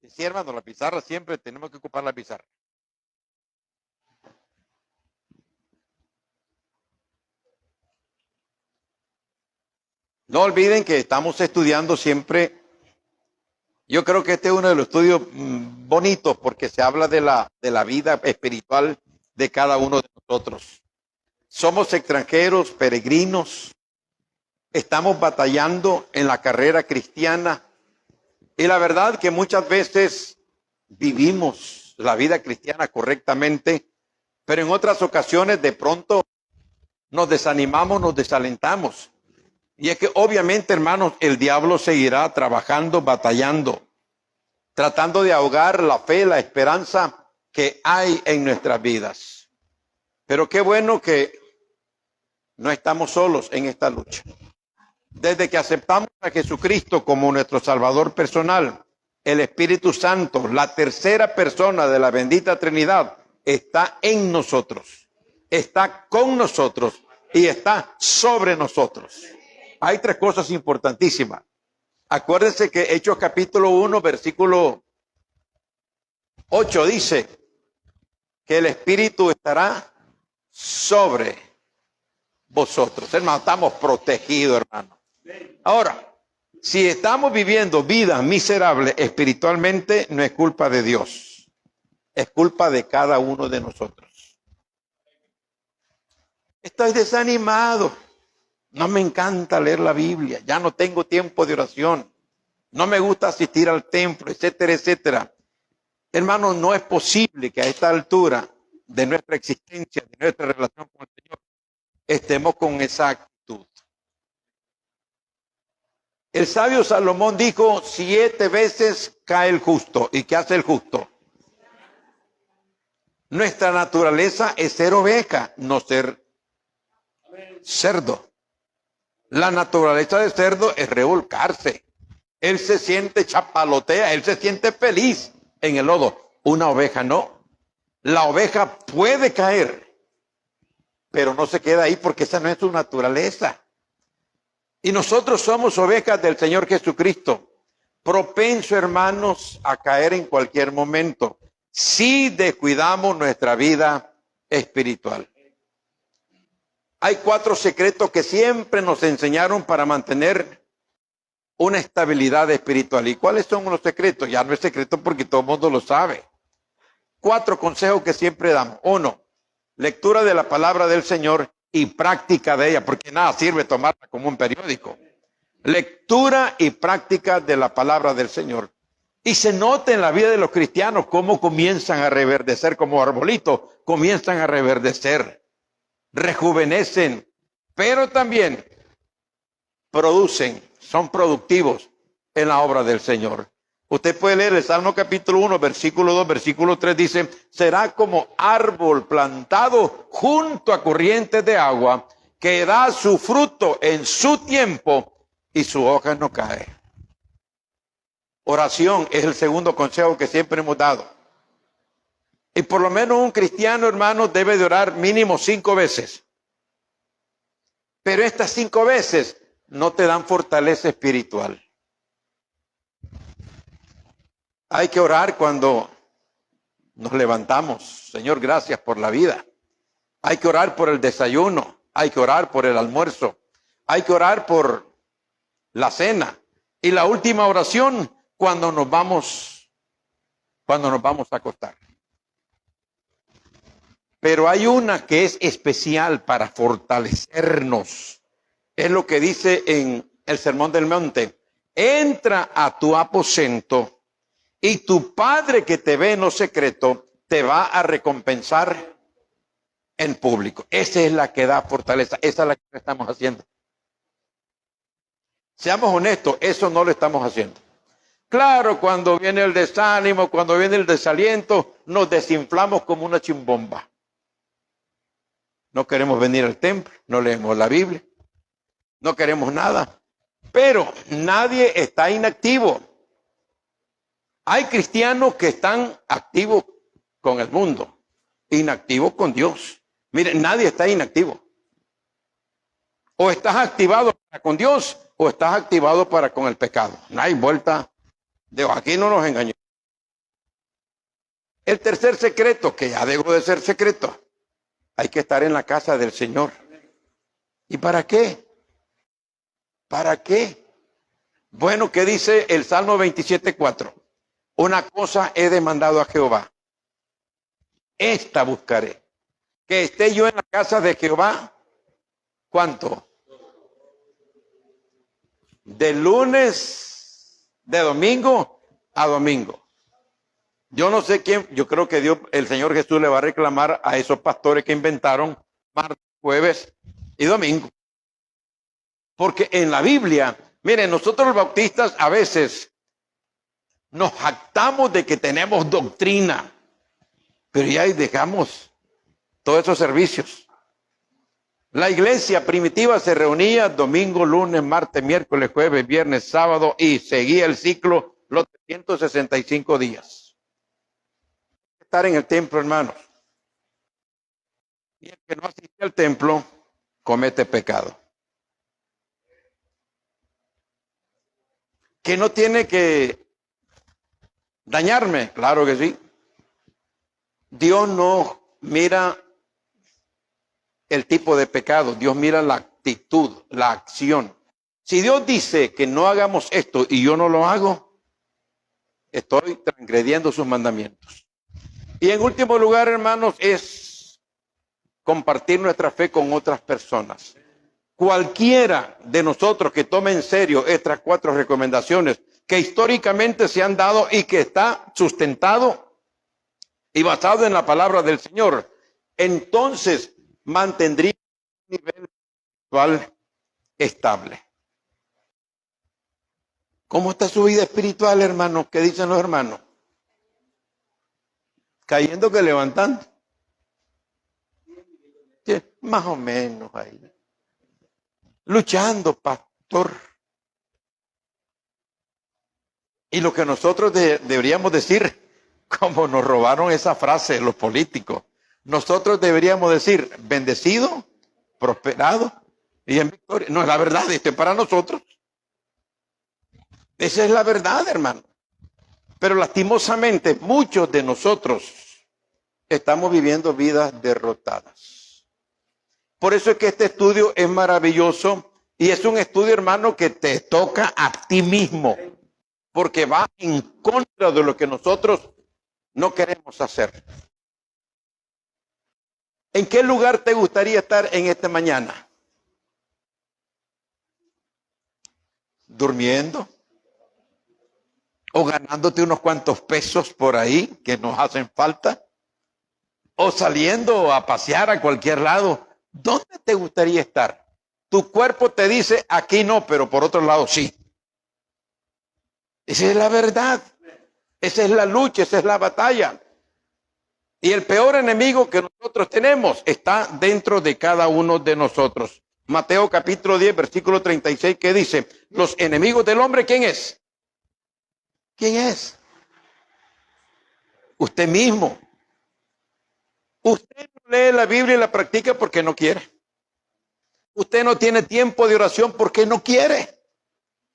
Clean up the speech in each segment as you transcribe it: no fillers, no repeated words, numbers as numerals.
Sí, hermano, la pizarra siempre tenemos que ocupar la pizarra. No olviden que estamos estudiando siempre. Yo creo que este es uno de los estudios bonitos porque se habla de la vida espiritual de cada uno de nosotros. Somos extranjeros, peregrinos, estamos batallando en la carrera cristiana y la verdad que muchas veces vivimos la vida cristiana correctamente, pero en otras ocasiones de pronto nos desanimamos, nos desalentamos. Y es que obviamente, hermanos, el diablo seguirá trabajando, batallando, tratando de ahogar la fe, la esperanza que hay en nuestras vidas. Pero qué bueno que no estamos solos en esta lucha. Desde que aceptamos a Jesucristo como nuestro Salvador personal, el Espíritu Santo, la tercera persona de la bendita Trinidad, está en nosotros, está con nosotros y está sobre nosotros. Hay tres cosas importantísimas. Acuérdense que Hechos capítulo 1, versículo 8 dice que el Espíritu estará sobre vosotros. Hermano, estamos protegidos, hermano. Ahora, si estamos viviendo vidas miserables espiritualmente, no es culpa de Dios. Es culpa de cada uno de nosotros. Estoy desanimado. No me encanta leer la Biblia. Ya no tengo tiempo de oración. No me gusta asistir al templo, etcétera, etcétera. Hermano, no es posible que a esta altura de nuestra existencia, de nuestra relación con el Señor, estemos con esa actitud. El sabio Salomón dijo, 7 veces cae el justo. ¿Y qué hace el justo? Nuestra naturaleza es ser oveja, no ser cerdo. La naturaleza de cerdo es revolcarse. Él se siente chapalotea, él se siente feliz en el lodo. Una oveja no. La oveja puede caer, pero no se queda ahí porque esa no es su naturaleza. Y nosotros somos ovejas del Señor Jesucristo, propenso, hermanos, a caer en cualquier momento, si descuidamos nuestra vida espiritual. Hay 4 secretos que siempre nos enseñaron para mantener una estabilidad espiritual. ¿Y cuáles son los secretos? Ya no es secreto porque todo el mundo lo sabe. 4 consejos que siempre damos. 1, lectura de la palabra del Señor y práctica de ella, porque nada sirve tomarla como un periódico. Lectura y práctica de la palabra del Señor. Y se nota en la vida de los cristianos cómo comienzan a reverdecer como arbolitos, comienzan a reverdecer, rejuvenecen, pero también producen, son productivos en la obra del Señor. Usted puede leer el Salmo capítulo 1, versículo 2, versículo 3, dice, será como árbol plantado junto a corrientes de agua, que da su fruto en su tiempo y su hoja no cae. Oración es el segundo consejo que siempre hemos dado. Y por lo menos un cristiano, hermano, debe de orar mínimo 5 veces. Pero estas 5 veces no te dan fortaleza espiritual. Hay que orar cuando nos levantamos. Señor, gracias por la vida. Hay que orar por el desayuno. Hay que orar por el almuerzo. Hay que orar por la cena. Y la última oración cuando nos vamos a acostar. Pero hay una que es especial para fortalecernos. Es lo que dice en el Sermón del Monte. Entra a tu aposento y tu Padre que te ve en lo secreto te va a recompensar en público. Esa es la que da fortaleza. Esa es la que estamos haciendo. Seamos honestos, eso no lo estamos haciendo. Claro, cuando viene el desánimo, cuando viene el desaliento, nos desinflamos como una chimbomba. No queremos venir al templo, no leemos la Biblia, no queremos nada. Pero nadie está inactivo. Hay cristianos que están activos con el mundo, inactivos con Dios. Miren, nadie está inactivo. O estás activado para con Dios o estás activado para con el pecado. No hay vuelta de aquí, no nos engañemos. El tercer secreto, que ya dejó de ser secreto, hay que estar en la casa del Señor. ¿Y para qué? ¿Para qué? Bueno, ¿qué dice el Salmo 27:4? Una cosa he demandado a Jehová, esta buscaré, que esté yo en la casa de Jehová. ¿Cuánto? De lunes, de domingo a domingo. Yo no sé quién, yo creo que Dios, el Señor Jesús le va a reclamar a esos pastores que inventaron martes, jueves y domingo. Porque en la Biblia, miren, nosotros los bautistas a veces nos jactamos de que tenemos doctrina, pero ya dejamos todos esos servicios. La iglesia primitiva se reunía domingo, lunes, martes, miércoles, jueves, viernes, sábado y seguía el ciclo los 365 días. Estar en el templo, hermanos. Y el que no asiste al templo comete pecado. Que no tiene que dañarme, claro que sí. Dios no mira el tipo de pecado, Dios mira la actitud, la acción. Si Dios dice que no hagamos esto y yo no lo hago, estoy transgrediendo sus mandamientos. Y en último lugar, hermanos, es compartir nuestra fe con otras personas. Cualquiera de nosotros que tome en serio estas 4 recomendaciones que históricamente se han dado y que está sustentado y basado en la palabra del Señor, entonces mantendría un nivel espiritual estable. ¿Cómo está su vida espiritual, hermanos? ¿Qué dicen los hermanos? Cayendo que levantando. Sí, más o menos ahí. Luchando, pastor. Y lo que nosotros deberíamos decir, como nos robaron esa frase los políticos, nosotros deberíamos decir, bendecido, prosperado y en victoria. No es la verdad, esto es para nosotros. Esa es la verdad, hermano. Pero lastimosamente muchos de nosotros estamos viviendo vidas derrotadas. Por eso es que este estudio es maravilloso y es un estudio, hermano, que te toca a ti mismo, porque va en contra de lo que nosotros no queremos hacer. ¿En qué lugar te gustaría estar en esta mañana? ¿Durmiendo? ¿O ganándote unos cuantos pesos por ahí que nos hacen falta? ¿O saliendo a pasear a cualquier lado? ¿Dónde te gustaría estar? Tu cuerpo te dice, aquí no, pero por otro lado sí. Esa es la verdad. Esa es la lucha, esa es la batalla. Y el peor enemigo que nosotros tenemos está dentro de cada uno de nosotros. Mateo capítulo 10, versículo 36, que dice, los enemigos del hombre, ¿quién es? ¿Quién es? Usted mismo. Usted no lee la Biblia y la practica porque no quiere. Usted no tiene tiempo de oración porque no quiere.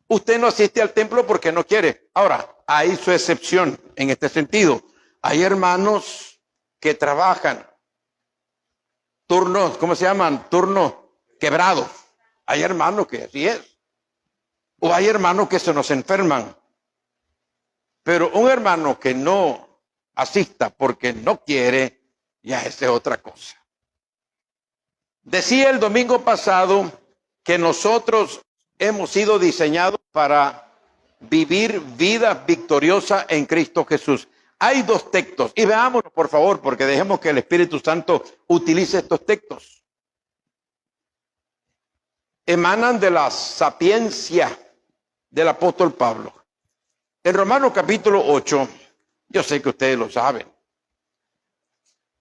Usted no asiste al templo porque no quiere. Ahora, hay su excepción en este sentido. Hay hermanos que trabajan turnos, ¿cómo se llaman? Turnos quebrados. Hay hermanos que así es. O hay hermanos que se nos enferman. Pero un hermano que no asista porque no quiere, ya esa es otra cosa. Decía el domingo pasado que nosotros hemos sido diseñados para vivir vida victoriosa en Cristo Jesús. Hay 2 textos y veámoslos por favor, porque dejemos que el Espíritu Santo utilice estos textos. Emanan de la sapiencia del apóstol Pablo. En Romanos capítulo 8, yo sé que ustedes lo saben.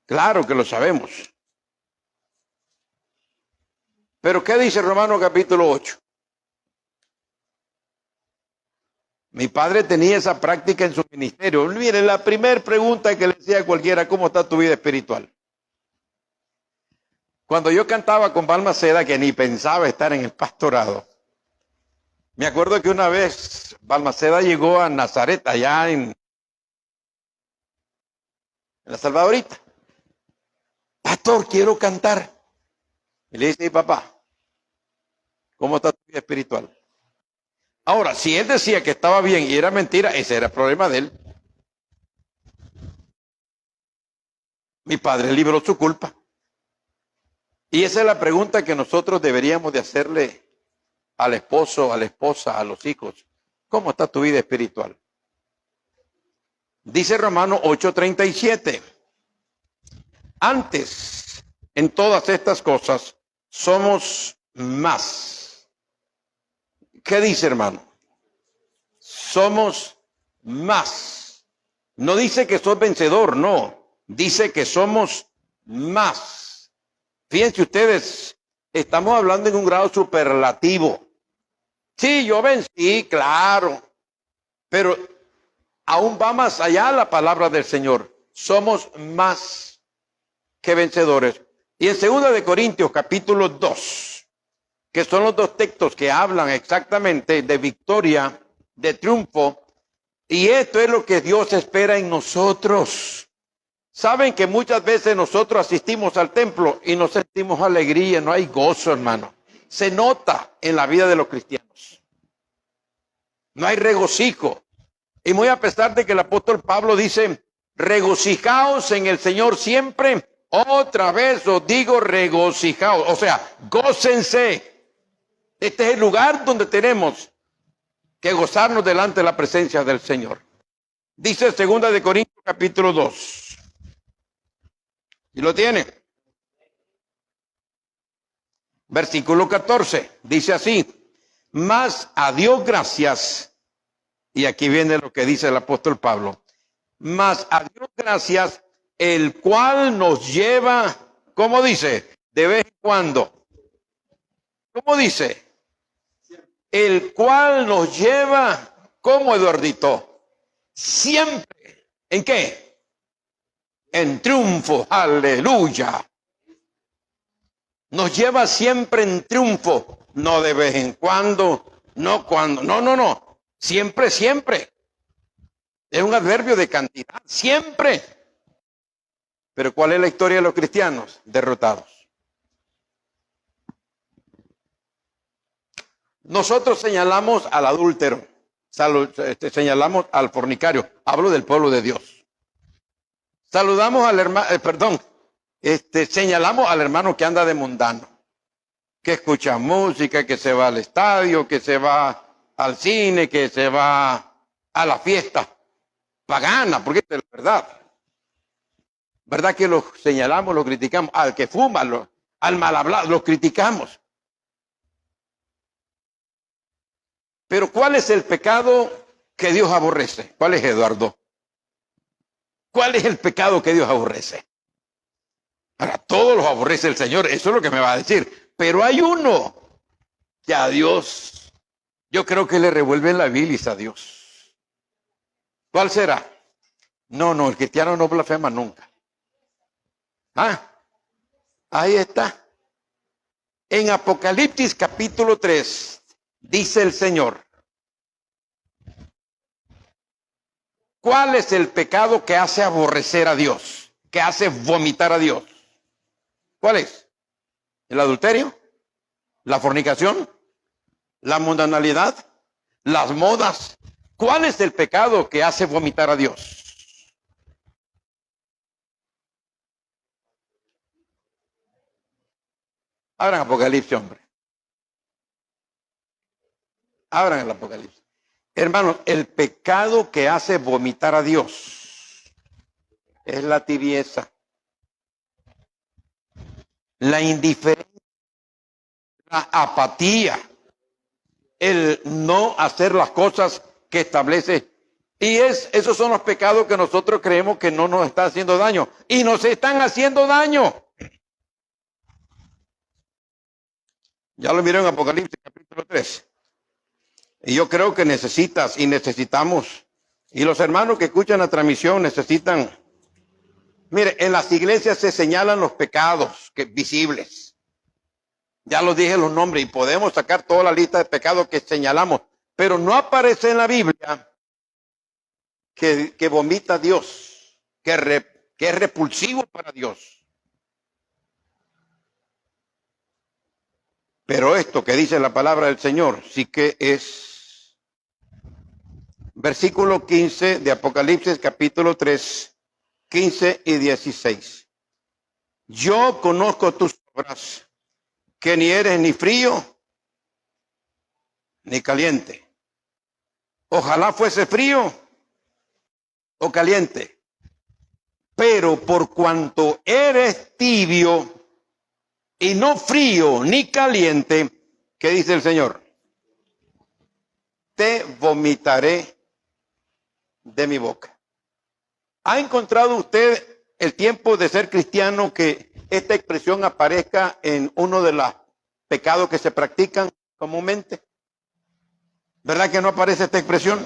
Claro que lo sabemos. Pero ¿qué dice Romanos capítulo 8? Mi padre tenía esa práctica en su ministerio. Miren, la primera pregunta que le decía a cualquiera, ¿cómo está tu vida espiritual? Cuando yo cantaba con Balmaceda, que ni pensaba estar en el pastorado, me acuerdo que una vez Balmaceda llegó a Nazaret, allá en en la Salvadorita. Pastor, quiero cantar. Y le dice, papá, ¿cómo está tu vida espiritual? Ahora, si él decía que estaba bien y era mentira, ese era el problema de él. Mi padre libró su culpa. Y esa es la pregunta que nosotros deberíamos de hacerle al esposo, a la esposa, a los hijos. ¿Cómo está tu vida espiritual? Dice Romanos 8:37. Antes, en todas estas cosas, somos más. ¿Qué dice, hermano? Somos más. No dice que sos vencedor, no. Dice que somos más. Fíjense ustedes, estamos hablando en un grado superlativo. Sí, yo vencí, claro. Pero aún va más allá la palabra del Señor. Somos más que vencedores. Y en 2 de Corintios capítulo 2, que son los dos textos que hablan exactamente de victoria, de triunfo, y esto es lo que Dios espera en nosotros. Saben que muchas veces nosotros asistimos al templo y no sentimos alegría, no hay gozo, hermano. Se nota en la vida de los cristianos. No hay regocijo. Y muy a pesar de que el apóstol Pablo dice, regocijaos en el Señor siempre, otra vez os digo regocijaos. O sea, gócense. Este es el lugar donde tenemos que gozarnos delante de la presencia del Señor. Dice 2 de Corintios capítulo 2. ¿Y lo tiene? Versículo 14. Dice así. Mas a Dios gracias. Y aquí viene lo que dice el apóstol Pablo. Mas a Dios gracias, el cual nos lleva, ¿cómo dice? De vez en cuando. ¿Cómo dice? El cual nos lleva, ¿cómo, Eduardito? Siempre. ¿En qué? En triunfo. Aleluya. Nos lleva siempre en triunfo. No de vez en cuando. No cuando. No. Siempre, siempre. Es un adverbio de cantidad. Siempre. Pero ¿cuál es la historia de los cristianos? Derrotados. Nosotros señalamos al adúltero, señalamos al fornicario, hablo del pueblo de Dios. Saludamos al hermano, señalamos al hermano que anda de mundano, que escucha música, que se va al estadio, que se va al cine, que se va a la fiesta pagana, porque es la verdad. ¿Verdad que los señalamos, los criticamos? Al que fuma, al mal hablado, los criticamos. Pero ¿cuál es el pecado que Dios aborrece? ¿Cuál es, Eduardo? ¿Cuál es el pecado que Dios aborrece? Ahora, todos los aborrece el Señor, eso es lo que me va a decir. Pero hay uno que a Dios, yo creo que le revuelve la bilis a Dios. ¿Cuál será? No, el cristiano no blasfema nunca. Ahí está. En Apocalipsis capítulo 3. Dice el Señor, ¿cuál es el pecado que hace aborrecer a Dios? Que hace vomitar a Dios. ¿Cuál es? ¿El adulterio? ¿La fornicación? ¿La mundanalidad? ¿Las modas? ¿Cuál es el pecado que hace vomitar a Dios? Abran Apocalipsis, hombre. Abran el Apocalipsis. Hermanos, el pecado que hace vomitar a Dios es la tibieza, la indiferencia, la apatía, el no hacer las cosas que establece. Y esos son los pecados que nosotros creemos que no nos están haciendo daño. Y nos están haciendo daño. Ya lo vieron en Apocalipsis capítulo 3. Y yo creo que necesitas y necesitamos, y los hermanos que escuchan la transmisión necesitan. Mire, en las iglesias se señalan los pecados visibles. Ya los dije los nombres y podemos sacar toda la lista de pecados que señalamos, pero no aparece en la Biblia que vomita a Dios, que que es repulsivo para Dios. Pero esto que dice la palabra del Señor sí que es versículo 15 de Apocalipsis capítulo 3, 15 y 16. Yo conozco tus obras, que ni eres ni frío ni caliente. Ojalá fuese frío o caliente. Pero por cuanto eres tibio y no frío ni caliente, ¿qué dice el Señor? Te vomitaré de mi boca. ¿Ha encontrado usted el tiempo de ser cristiano que esta expresión aparezca en uno de los pecados que se practican comúnmente? ¿Verdad que no aparece esta expresión?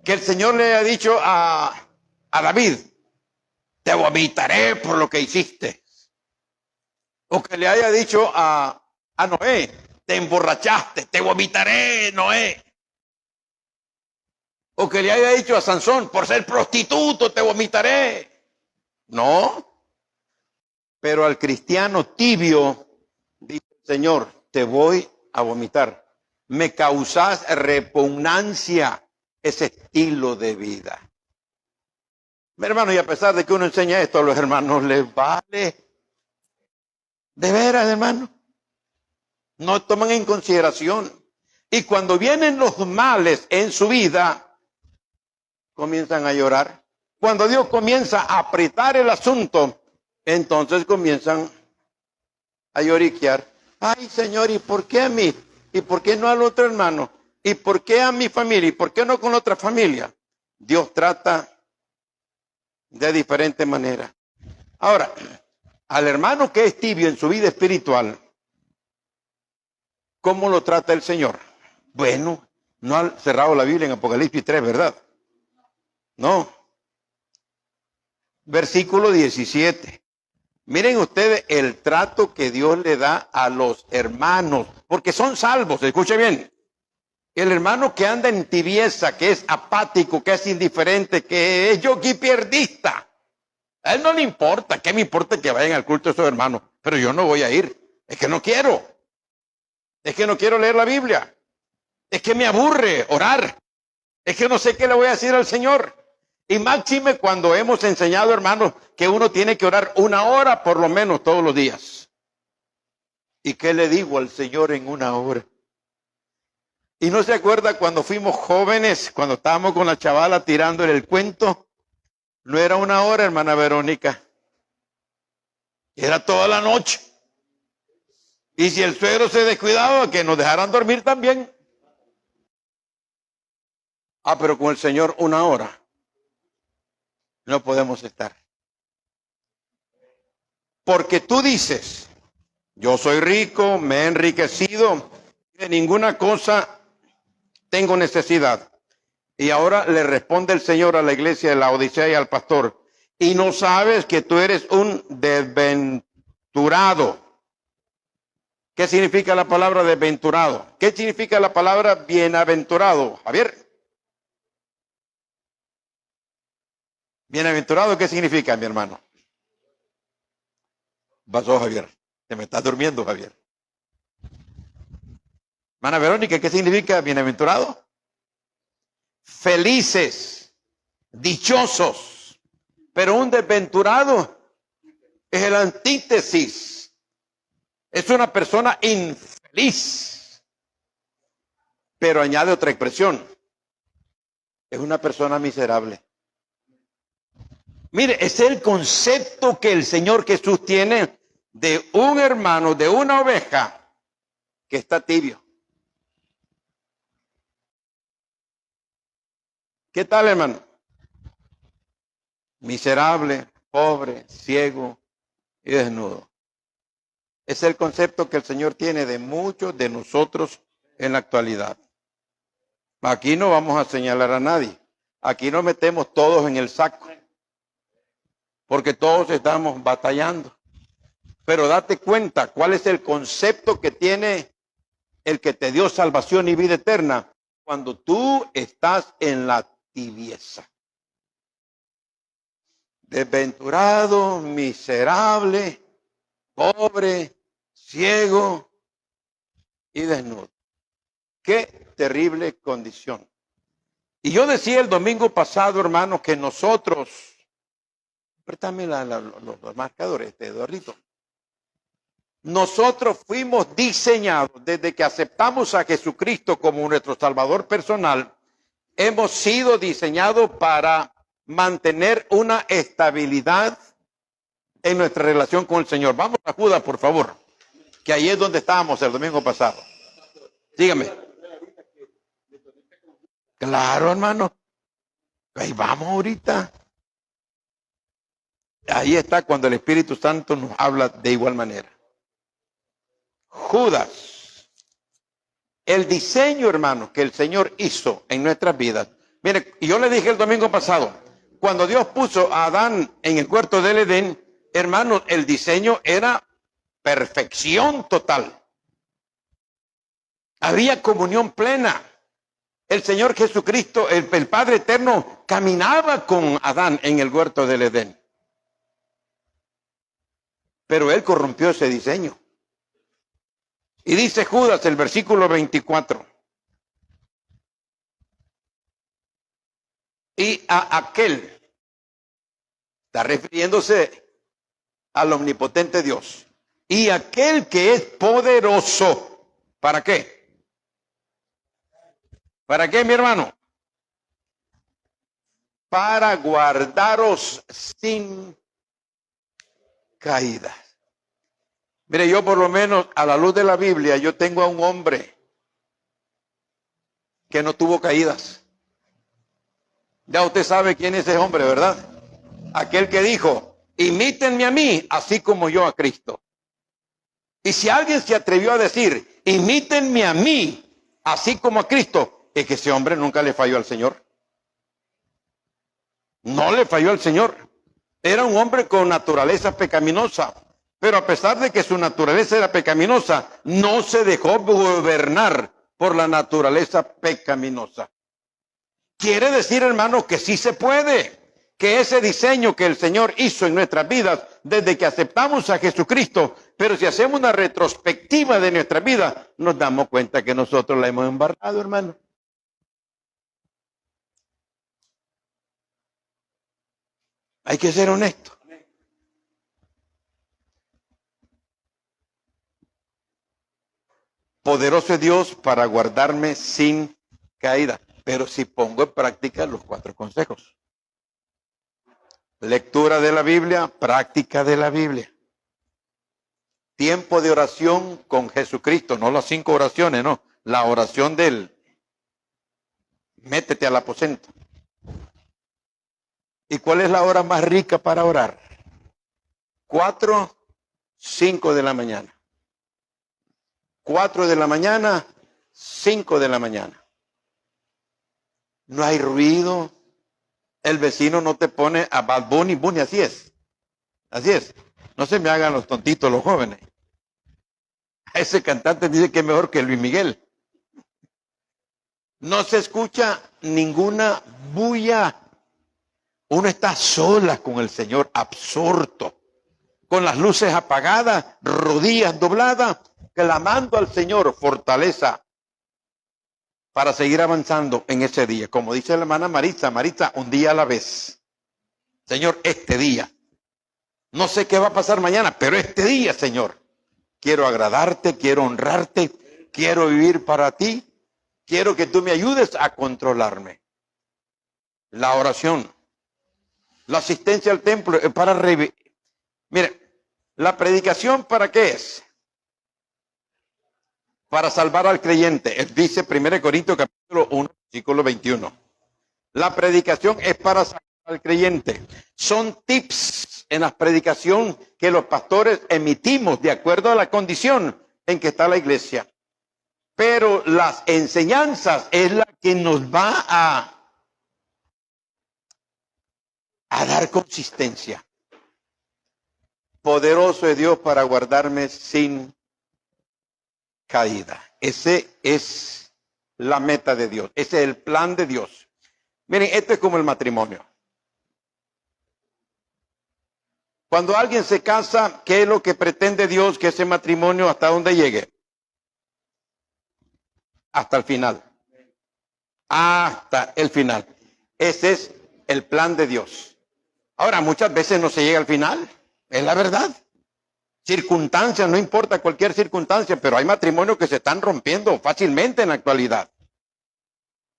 Que el Señor le ha dicho a David, te vomitaré por lo que hiciste. O que le haya dicho a Noé, te emborrachaste, te vomitaré, Noé. O que le haya dicho a Sansón, por ser prostituto, te vomitaré. No. Pero al cristiano tibio, dice el Señor, te voy a vomitar. Me causas repugnancia ese estilo de vida. Mi hermano, y a pesar de que uno enseña esto a los hermanos, les vale. De veras, hermano. No toman en consideración. Y cuando vienen los males en su vida, comienzan a llorar. Cuando Dios comienza a apretar el asunto, entonces comienzan a lloriquear. Ay, Señor, ¿y por qué a mí? ¿Y por qué no al otro hermano? ¿Y por qué a mi familia? ¿Y por qué no con otra familia? Dios trata de diferente manera. Ahora, al hermano que es tibio en su vida espiritual, ¿cómo lo trata el Señor? Bueno, no ha cerrado la Biblia en Apocalipsis 3, ¿verdad? No. Versículo 17. Miren ustedes el trato que Dios le da a los hermanos, porque son salvos, escuche bien. El hermano que anda en tibieza, que es apático, que es indiferente, que es yoquipierdista. A él no le importa, ¿qué me importa que vayan al culto de esos hermanos? Pero yo no voy a ir, es que no quiero. Es que no quiero leer la Biblia. Es que me aburre orar. Es que no sé qué le voy a decir al Señor. Y máxime cuando hemos enseñado, hermanos, que uno tiene que orar 1 hora por lo menos todos los días. ¿Y qué le digo al Señor en 1 hora? ¿Y no se acuerda cuando fuimos jóvenes, cuando estábamos con la chavala tirándole el cuento? No era 1 hora, hermana Verónica. Era toda la noche. Y si el suegro se descuidaba, que nos dejaran dormir también. Ah, pero con el Señor 1 hora no podemos estar. Porque tú dices, yo soy rico, me he enriquecido, de ninguna cosa tengo necesidad. Y ahora le responde el Señor a la iglesia de Laodicea y al pastor, y no sabes que tú eres un desventurado. ¿Qué significa la palabra desventurado? ¿Qué significa la palabra bienaventurado? Javier. Bienaventurado, ¿qué significa, mi hermano? Pasó, Javier. Te me estás durmiendo, Javier. Hermana Verónica, ¿qué significa bienaventurado? Felices, dichosos. Pero un desventurado es el antítesis. Es una persona infeliz. Pero añade otra expresión. Es una persona miserable. Mire, es el concepto que el Señor Jesús tiene de un hermano, de una oveja que está tibio. ¿Qué tal, hermano? Miserable, pobre, ciego y desnudo. Es el concepto que el Señor tiene de muchos de nosotros en la actualidad. Aquí no vamos a señalar a nadie. Aquí nos metemos todos en el saco. Porque todos estamos batallando. Pero date cuenta cuál es el concepto que tiene el que te dio salvación y vida eterna cuando tú estás en la tibieza. desventurado, miserable, pobre, ciego y desnudo. Qué terrible condición. Y yo decía el domingo pasado, hermanos, que nosotros, préstame los marcadores, Eduardito. Nosotros fuimos diseñados desde que aceptamos a Jesucristo como nuestro Salvador personal. Hemos sido diseñados para mantener una estabilidad en nuestra relación con el Señor. Vamos a Judas, por favor, que ahí es donde estábamos el domingo pasado. Dígame. Claro, hermano. Ahí vamos ahorita. Ahí está cuando el Espíritu Santo nos habla de igual manera. Judas. El diseño, hermano, que el Señor hizo en nuestras vidas. Mire, yo le dije el domingo pasado, cuando Dios puso a Adán en el huerto del Edén, hermano, el diseño era perfección total. Había comunión plena. El Señor Jesucristo, el Padre Eterno, caminaba con Adán en el huerto del Edén. Pero él corrompió ese diseño. Y dice Judas, el versículo 24. Y a aquel, está refiriéndose al omnipotente Dios. Y aquel que es poderoso, ¿para qué? ¿Para qué, mi hermano? Para guardaros sin caída. Mire, yo por lo menos a la luz de la Biblia, yo tengo a un hombre que no tuvo caídas. Ya usted sabe quién es ese hombre, ¿verdad? Aquel que dijo, imítenme a mí, así como yo a Cristo. Y si alguien se atrevió a decir, imítenme a mí, así como a Cristo, es que ese hombre nunca le falló al Señor. No le falló al Señor. Era un hombre con naturaleza pecaminosa. Pero a pesar de que su naturaleza era pecaminosa, no se dejó gobernar por la naturaleza pecaminosa. Quiere decir, hermano, que sí se puede, que ese diseño que el Señor hizo en nuestras vidas desde que aceptamos a Jesucristo, pero si hacemos una retrospectiva de nuestra vida, nos damos cuenta que nosotros la hemos embarrado, hermano. Hay que ser honesto. Poderoso es Dios para guardarme sin caída. Pero si pongo en práctica los 4 consejos. Lectura de la Biblia, práctica de la Biblia. Tiempo de oración con Jesucristo, no las 5 oraciones, no. La oración del métete al aposento. ¿Y cuál es la hora más rica para orar? 4, 5 de la mañana. 4 de la mañana, 5 de la mañana. No hay ruido. El vecino no te pone a Bad Bunny, Bunny, así es. Así es. No se me hagan los tontitos los jóvenes. Ese cantante dice que es mejor que Luis Miguel. No se escucha ninguna bulla. Uno está sola con el Señor, absorto, con las luces apagadas, rodillas dobladas, clamando al Señor fortaleza para seguir avanzando en ese día. Como dice la hermana Maritza, Maritza, un día a la vez. Señor, este día. No sé qué va a pasar mañana, pero este día, Señor, quiero agradarte, quiero honrarte, quiero vivir para ti, quiero que tú me ayudes a controlarme. La oración, la asistencia al templo es para mire, la predicación, ¿para qué es? Para salvar al creyente. Dice 1 Corintios capítulo 1, versículo 21. La predicación es para salvar al creyente. Son tips en la predicación que los pastores emitimos de acuerdo a la condición en que está la iglesia. Pero las enseñanzas es la que nos va a dar consistencia. Poderoso es Dios para guardarme sin caída. Ese es la meta de Dios. Ese es el plan de Dios. Miren, esto es como el matrimonio. Cuando alguien se casa, ¿qué es lo que pretende Dios? Que ese matrimonio hasta dónde llegue. Hasta el final. Hasta el final. Ese es el plan de Dios. Ahora, muchas veces no se llega al final. Es la verdad. Circunstancias, no importa cualquier circunstancia, pero hay matrimonios que se están rompiendo fácilmente en la actualidad.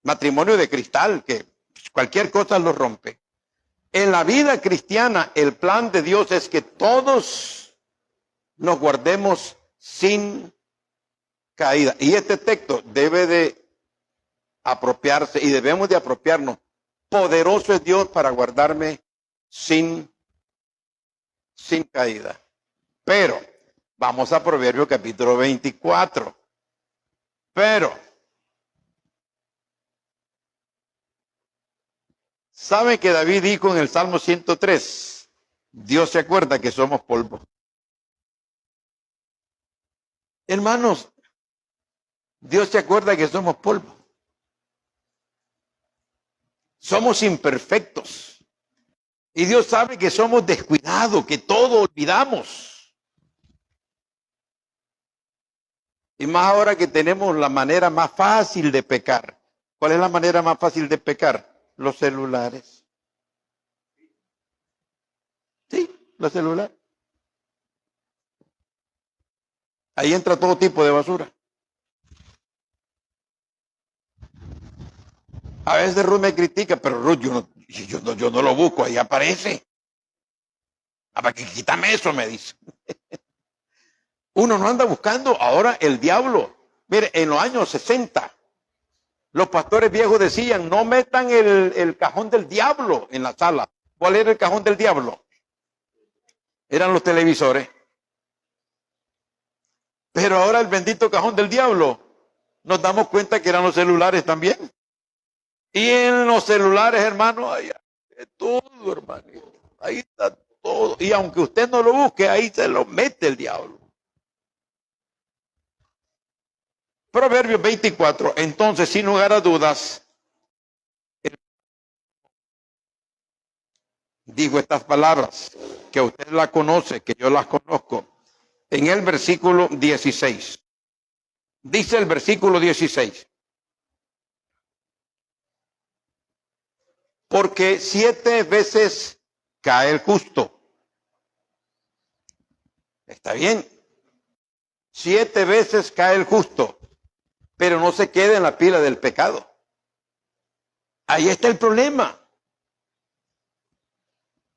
Matrimonio de cristal, que cualquier cosa los rompe. En la vida cristiana, el plan de Dios es que todos nos guardemos sin caída. Y este texto debe de apropiarse y debemos de apropiarnos. Poderoso es Dios para guardarme sin caída. Pero, vamos a Proverbios capítulo 24. Pero, ¿sabe que David dijo en el Salmo 103? Dios se acuerda que somos polvo. Hermanos, Dios se acuerda que somos polvo. Somos imperfectos. Y Dios sabe que somos descuidados, que todo olvidamos. Y más ahora que tenemos la manera más fácil de pecar. ¿Cuál es la manera más fácil de pecar? Los celulares. Sí, los celulares. Ahí entra todo tipo de basura. A veces Ruth me critica, pero Ruth, yo no lo busco, ahí aparece. ¿Para qué quítame eso? Me dice. Uno no anda buscando ahora el diablo. Mire, en los años 60, los pastores viejos decían, no metan el cajón del diablo en la sala. ¿Cuál era el cajón del diablo? Eran los televisores. Pero ahora el bendito cajón del diablo, nos damos cuenta que eran los celulares también. Y en los celulares, hermano, hay todo, hermanito. Ahí está todo. Y aunque usted no lo busque, ahí se lo mete el diablo. Proverbios 24. Entonces, sin lugar a dudas, digo estas palabras, que usted las conoce, que yo las conozco. En el versículo 16. Dice el versículo 16. Porque 7 veces cae el justo. Está bien. 7 veces cae el justo. Pero no se queda en la pila del pecado. Ahí está el problema.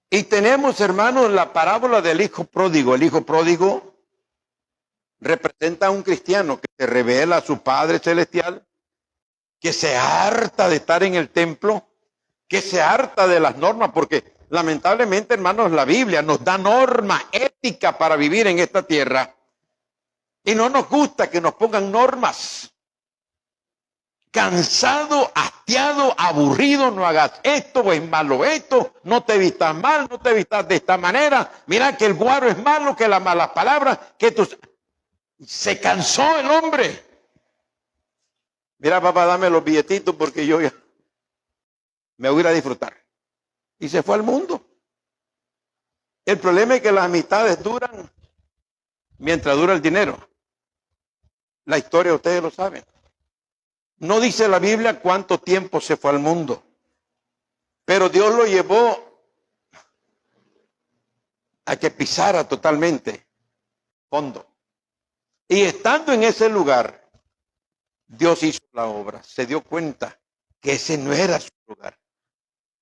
Y tenemos, hermanos, la parábola del hijo pródigo. El hijo pródigo representa a un cristiano que se revela a su Padre Celestial, que se harta de estar en el templo, que se harta de las normas, porque lamentablemente, hermanos, la Biblia nos da norma ética para vivir en esta tierra. Y no nos gusta que nos pongan normas. Cansado, hastiado, aburrido, no hagas esto, es malo esto, no te vistas mal, no te vistas de esta manera, mira que el guaro es malo, que las malas palabras, que tus... Se cansó el hombre. Mira, papá, dame los billetitos porque yo ya me voy a ir a disfrutar. Y se fue al mundo. El problema es que las amistades duran mientras dura el dinero. La historia ustedes lo saben. No dice la Biblia cuánto tiempo se fue al mundo, pero Dios lo llevó a que pisara totalmente fondo. Y estando en ese lugar, Dios hizo la obra, se dio cuenta que ese no era su lugar.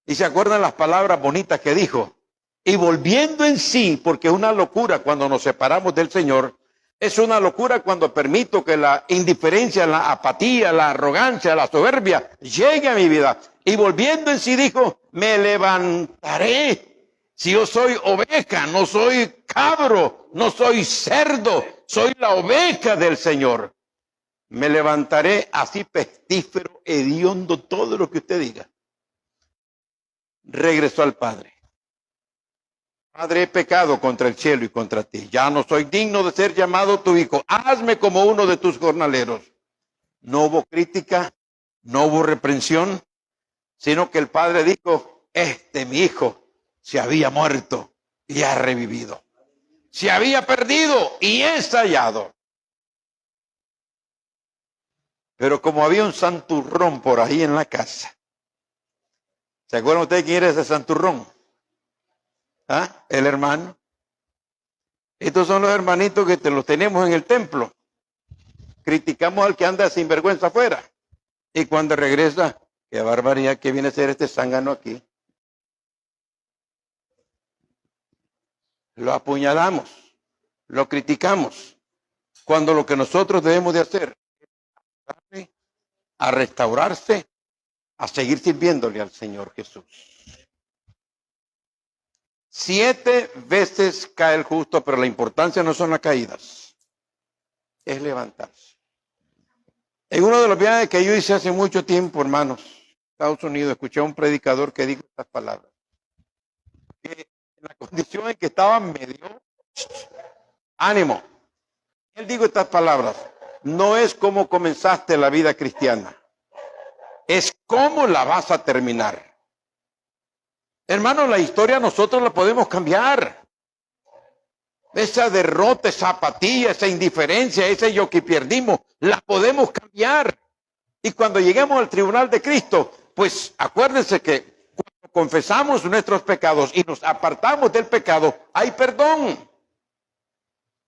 Y se acuerdan las palabras bonitas que dijo, y volviendo en sí, porque es una locura cuando nos separamos del Señor. Es una locura cuando permito que la indiferencia, la apatía, la arrogancia, la soberbia llegue a mi vida. Y volviendo en sí dijo, me levantaré. Si yo soy oveja, no soy cabro, no soy cerdo, soy la oveja del Señor. Me levantaré así pestífero, hediondo, todo lo que usted diga. Regresó al Padre. Padre, he pecado contra el cielo y contra ti. Ya no soy digno de ser llamado tu hijo. Hazme como uno de tus jornaleros. No hubo crítica, no hubo reprensión, sino que el padre dijo, mi hijo se había muerto y ha revivido. Se había perdido y es hallado. Pero como había un santurrón por ahí en la casa. ¿Se acuerdan ustedes quién era ese santurrón? ¿Ah? El hermano. Estos son los hermanitos que los tenemos en el templo. Criticamos al que anda sin vergüenza afuera. Y cuando regresa, qué barbaridad que viene a ser este zángano aquí. Lo apuñalamos, lo criticamos. Cuando lo que nosotros debemos de hacer es a restaurarse, a seguir sirviéndole al Señor Jesús. 7 veces cae el justo, pero la importancia no son las caídas, es levantarse. En uno de los viajes que yo hice hace mucho tiempo, hermanos, Estados Unidos, escuché a un predicador que dijo estas palabras. Que en la condición en que estaba medio ánimo. Él dijo estas palabras. No es como comenzaste la vida cristiana. Es cómo la vas a terminar. Hermanos, la historia nosotros la podemos cambiar. Esa derrota, esa apatía, esa indiferencia, ese yo que perdimos, la podemos cambiar. Y cuando lleguemos al tribunal de Cristo, pues acuérdense que cuando confesamos nuestros pecados y nos apartamos del pecado, hay perdón.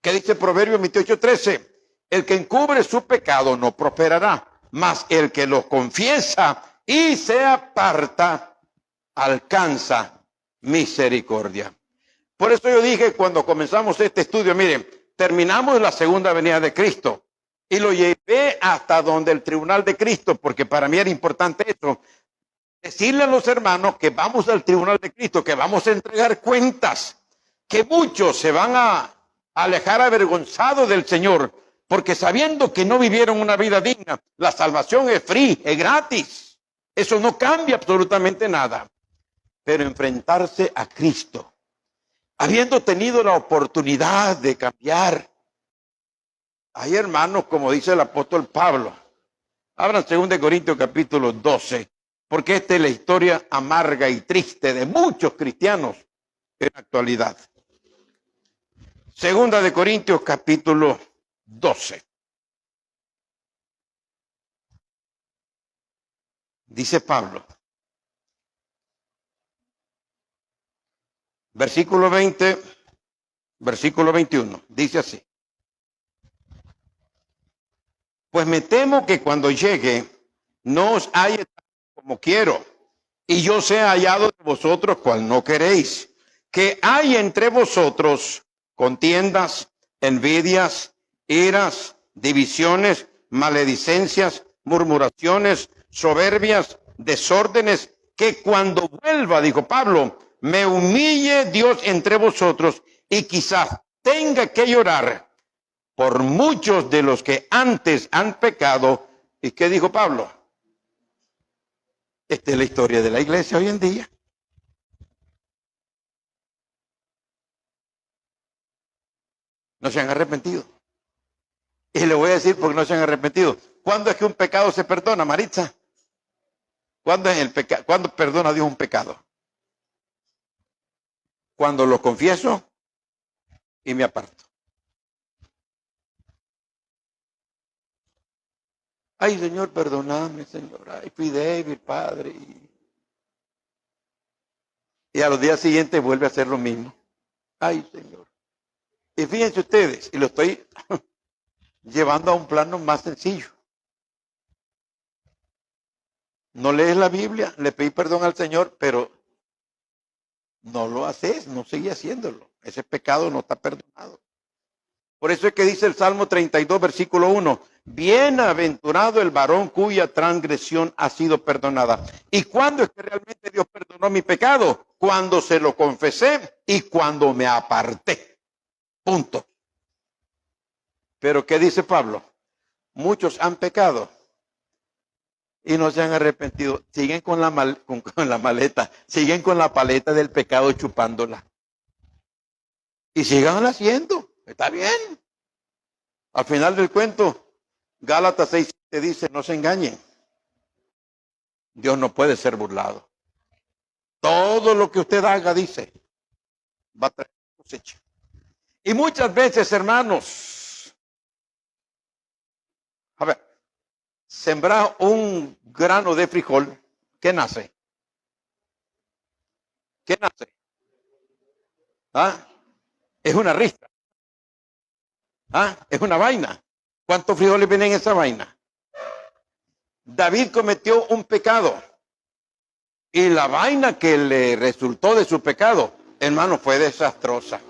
¿Qué dice Proverbios 28:13? El que encubre su pecado no prosperará, mas el que lo confiesa y se aparta alcanza misericordia. Por eso yo dije cuando comenzamos este estudio, miren, terminamos la segunda venida de Cristo y lo llevé hasta donde el tribunal de Cristo, porque para mí era importante eso. Decirle a los hermanos que vamos al tribunal de Cristo, que vamos a entregar cuentas, que muchos se van a alejar avergonzados del Señor, porque sabiendo que no vivieron una vida digna, la salvación es free, es gratis. Eso no cambia absolutamente nada. Pero enfrentarse a Cristo, habiendo tenido la oportunidad de cambiar. Hay hermanos, como dice el apóstol Pablo, abran 2 Corintios capítulo 12, porque esta es la historia amarga y triste de muchos cristianos en la actualidad. 2 Corintios capítulo 12. Dice Pablo, versículo 20, versículo 21, dice así. Pues me temo que cuando llegue no os halle como quiero, y yo sea hallado de vosotros cual no queréis, que hay entre vosotros contiendas, envidias, iras, divisiones, maledicencias, murmuraciones, soberbias, desórdenes, que cuando vuelva, dijo Pablo, me humille Dios entre vosotros y quizás tenga que llorar por muchos de los que antes han pecado. ¿Y qué dijo Pablo? Esta es la historia de la iglesia hoy en día. No se han arrepentido. Y le voy a decir por qué no se han arrepentido. ¿Cuándo es que un pecado se perdona, Maritza? ¿Cuándo perdona Dios un pecado? Cuando lo confieso y me aparto. Ay, Señor, perdóname, Señor. Ay, fui débil, Padre. Y a los días siguientes vuelve a hacer lo mismo. Ay, Señor. Y fíjense ustedes, y lo estoy llevando a un plano más sencillo. No lees la Biblia, le pedí perdón al Señor, pero no lo haces, no sigue haciéndolo. Ese pecado no está perdonado. Por eso es que dice el Salmo 32, versículo 1, bienaventurado el varón cuya transgresión ha sido perdonada. ¿Y cuándo es que realmente Dios perdonó mi pecado? Cuando se lo confesé y cuando me aparté. Punto. Pero ¿qué dice Pablo? Muchos han pecado y no se han arrepentido. Siguen con la maleta, siguen con la paleta del pecado chupándola. Y sigan haciendo. Está bien. Al final del cuento, Gálatas 6 te dice, no se engañen. Dios no puede ser burlado. Todo lo que usted haga, dice, va a traer cosecha. Y muchas veces, hermanos, a ver, sembrar un grano de frijol, ¿qué nace? ¿Qué nace? ¿Ah? Es una ristra. ¿Ah? Es una vaina. ¿Cuántos frijoles vienen en esa vaina? David cometió un pecado. Y la vaina que le resultó de su pecado, hermano, fue desastrosa.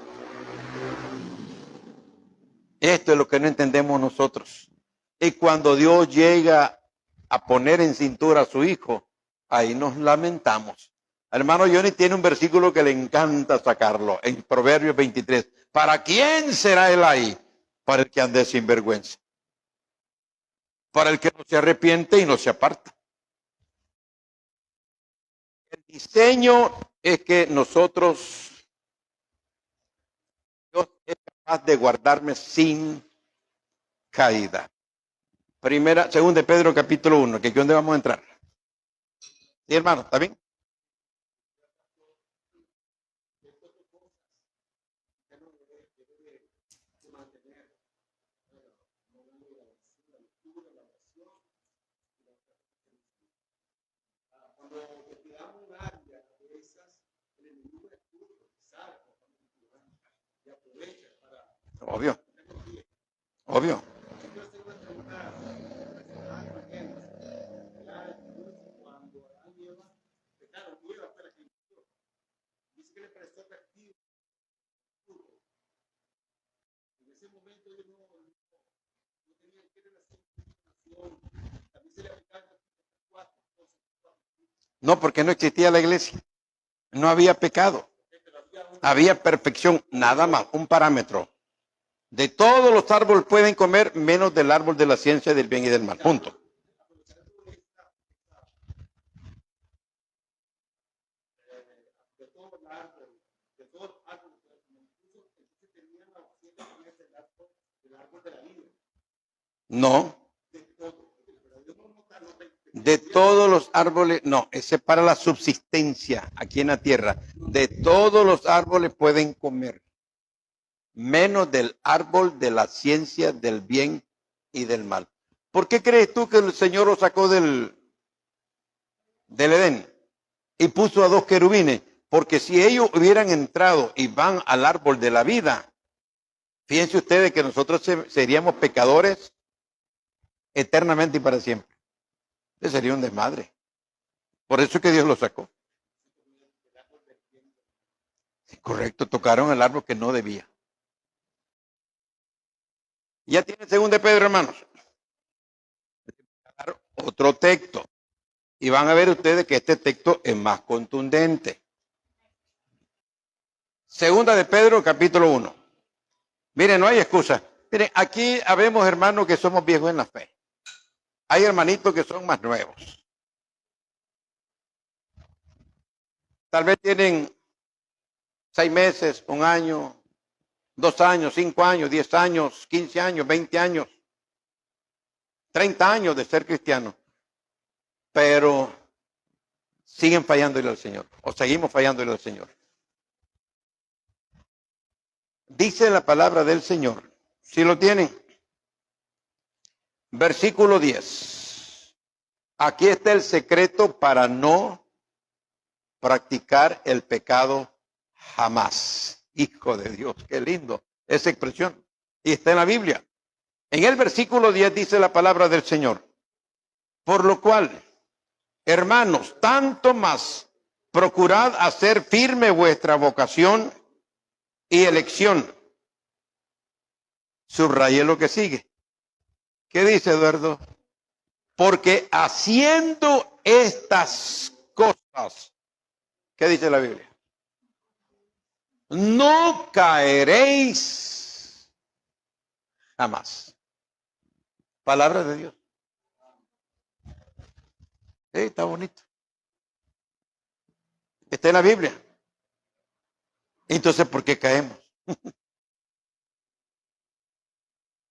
Esto es lo que no entendemos nosotros. Y cuando Dios llega a poner en cintura a su hijo, ahí nos lamentamos. Hermano Johnny tiene un versículo que le encanta sacarlo, en Proverbios 23. ¿Para quién será él ahí? Para el que ande sin vergüenza. Para el que no se arrepiente y no se aparta. El diseño es que nosotros, Dios es capaz de guardarme sin caída. Segunda de Pedro capítulo 1, que es donde vamos a entrar. ¿Sí, hermano? ¿Está bien? Obvio. Obvio. No, porque no existía la iglesia. No había pecado. Había perfección, nada más, un parámetro. De todos los árboles pueden comer, menos del árbol de la ciencia del bien y del mal. Punto. No. De todos los árboles, no, ese es para la subsistencia aquí en la tierra. De todos los árboles pueden comer, menos del árbol de la ciencia del bien y del mal. ¿Por qué crees tú que el Señor lo sacó del Edén y puso a dos querubines? Porque si ellos hubieran entrado y van al árbol de la vida, fíjense ustedes que nosotros seríamos pecadores eternamente y para siempre. Ese sería un desmadre. Por eso es que Dios lo sacó. Sí, correcto, tocaron el árbol que no debía. Ya tienen segunda de Pedro, hermanos. Otro texto. Y van a ver ustedes que este texto es más contundente. Segunda de Pedro, capítulo 1. Miren, no hay excusa. Miren, aquí habemos hermanos que somos viejos en la fe. Hay hermanitos que son más nuevos. Tal vez tienen 6 meses, 1 año, 2 años, 5 años, 10 años, 15 años, 20 años, 30 años de ser cristianos. Pero siguen fallándole al Señor. O seguimos fallándole al Señor. Dice la palabra del Señor. Si lo tienen. Versículo 10. Aquí está el secreto para no practicar el pecado jamás. Hijo de Dios, qué lindo esa expresión. Y está en la Biblia. En el versículo 10 dice la palabra del Señor. Por lo cual, hermanos, tanto más procurad hacer firme vuestra vocación y elección. Subrayé lo que sigue. ¿Qué dice Eduardo? Porque haciendo estas cosas, ¿qué dice la Biblia? No caeréis jamás. Palabra de Dios. Está bonito. Está en la Biblia. Entonces, ¿por qué caemos?